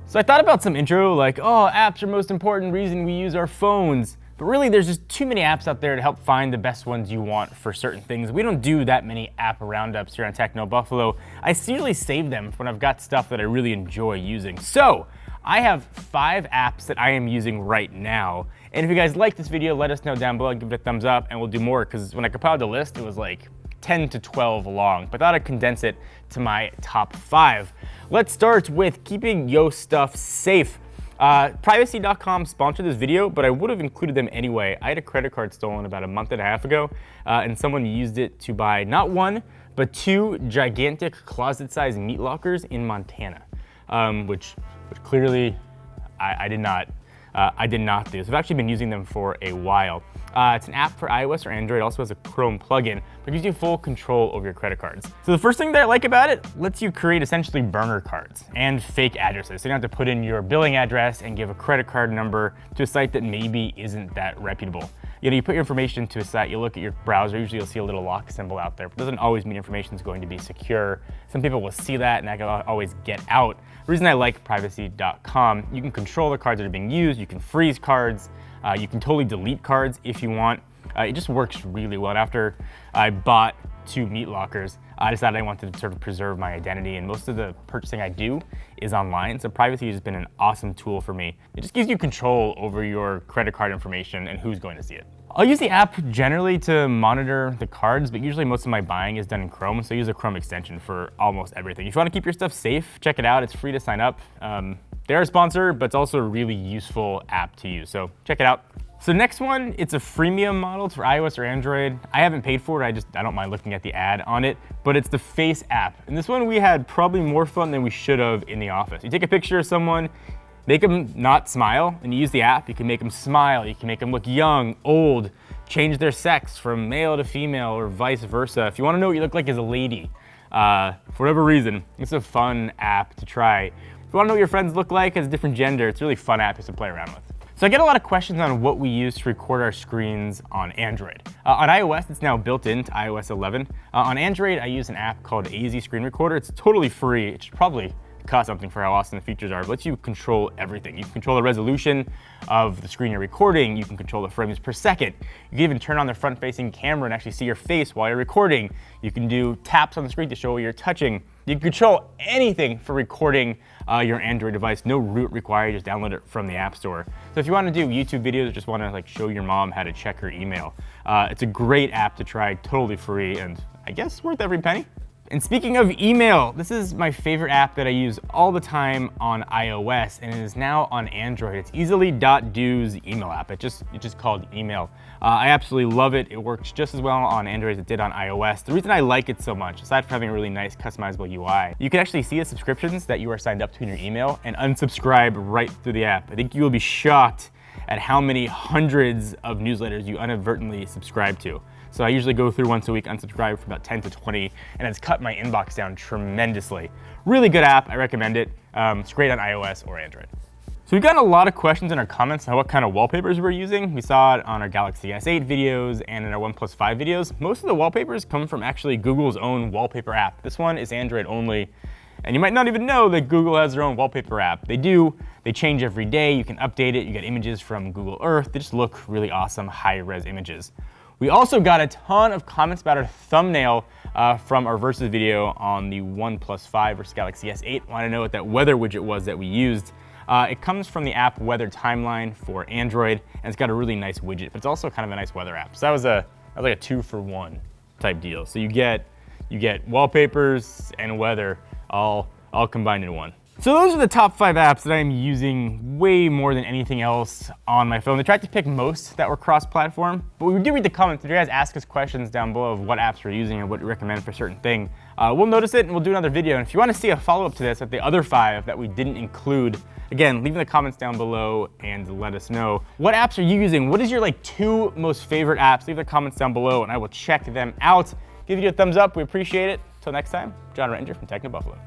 So I thought about some intro like, oh, apps are most important reason we use our phones. But really, there's just too many apps out there to help find the best ones you want for certain things. We don't do that many app roundups here on Techno Buffalo. I usually save them when I've got stuff that I really enjoy using. So I have 5 apps that I am using right now. And if you guys like this video, let us know down below, give it a thumbs up, and we'll do more. Because when I compiled the list, it was like 10 to 12 long, but I thought I'd condense it to my top 5. Let's start with keeping your stuff safe. Privacy.com sponsored this video, but I would have included them anyway. I had a credit card stolen about a month and a half ago, and someone used it to buy not 1, but 2 gigantic closet-sized meat lockers in Montana, which clearly I did not do. So I've actually been using them for a while. It's an app for iOS or Android. It also has a Chrome plugin, but gives you full control over your credit cards. So the first thing that I like about it, lets you create essentially burner cards and fake addresses. So you don't have to put in your billing address and give a credit card number to a site that maybe isn't that reputable. You know, you put your information to a site, you look at your browser, usually you'll see a little lock symbol out there, but it doesn't always mean information is going to be secure. Some people will see that and that can always get out. The reason I like privacy.com, you can control the cards that are being used, you can freeze cards, you can totally delete cards if you want. It just works really well. And after I bought 2 meat lockers, I decided I wanted to sort of preserve my identity, and most of the purchasing I do is online, so privacy has been an awesome tool for me. It just gives you control over your credit card information and who's going to see it. I'll use the app generally to monitor the cards, but usually most of my buying is done in Chrome, so I use a Chrome extension for almost everything. If you want to keep your stuff safe, check it out. It's free to sign up. They're a sponsor, but it's also a really useful app to use, so check it out. So next one, it's a freemium model. It's for iOS or Android. I haven't paid for it. I don't mind looking at the ad on it, but it's the Face app. And this one we had probably more fun than we should have in the office. You take a picture of someone, make them not smile, and you use the app. You can make them smile. You can make them look young, old, change their sex from male to female or vice versa. If you want to know what you look like as a lady, for whatever reason, it's a fun app to try. If you want to know what your friends look like as a different gender, it's a really fun app to play around with. So I get a lot of questions on what we use to record our screens on Android. On iOS, it's now built into iOS 11. On Android, I use an app called Easy Screen Recorder. It's totally free. It should probably cost something for how awesome the features are. It lets you control everything. You can control the resolution of the screen you're recording. You can control the frames per second. You can even turn on the front-facing camera and actually see your face while you're recording. You can do taps on the screen to show what you're touching. You can control anything for recording your Android device. No root required, just download it from the App Store. So if you want to do YouTube videos or just want to like show your mom how to check her email, it's a great app to try, totally free, and I guess worth every penny. And speaking of email, this is my favorite app that I use all the time on iOS, and it is now on Android. It's Easily.do's email app. It's just called Email. I absolutely love it. It works just as well on Android as it did on iOS. The reason I like it so much, aside from having a really nice customizable UI, you can actually see the subscriptions that you are signed up to in your email and unsubscribe right through the app. I think you will be shocked at how many hundreds of newsletters you inadvertently subscribe to. So I usually go through once a week, unsubscribe for about 10 to 20, and it's cut my inbox down tremendously. Really good app, I recommend it. It's great on iOS or Android. So we've gotten a lot of questions in our comments on what kind of wallpapers we're using. We saw it on our Galaxy S8 videos and in our OnePlus 5 videos. Most of the wallpapers come from actually Google's own wallpaper app. This one is Android only. And you might not even know that Google has their own wallpaper app. They do. They change every day. You can update it. You get images from Google Earth. They just look really awesome, high-res images. We also got a ton of comments about our thumbnail from our Versus video on the OnePlus 5 versus Galaxy S8. Want to know what that weather widget was that we used. It comes from the app Weather Timeline for Android, and it's got a really nice widget, but it's also kind of a nice weather app. So that was like a 2-for-1 type deal. So you get wallpapers and weather all combined in one. So those are the top 5 apps that I'm using way more than anything else on my phone. I tried to pick most that were cross-platform, but we do read the comments. If you guys ask us questions down below of what apps we're using and what we recommend for certain thing, we'll notice it and we'll do another video. And if you want to see a follow-up to this at the other 5 that we didn't include, again, leave in the comments down below and let us know. What apps are you using? What is your 2 most favorite apps? Leave the comments down below and I will check them out. Give the video a thumbs up. We appreciate it. Until next time, John Rettinger from Techno Buffalo.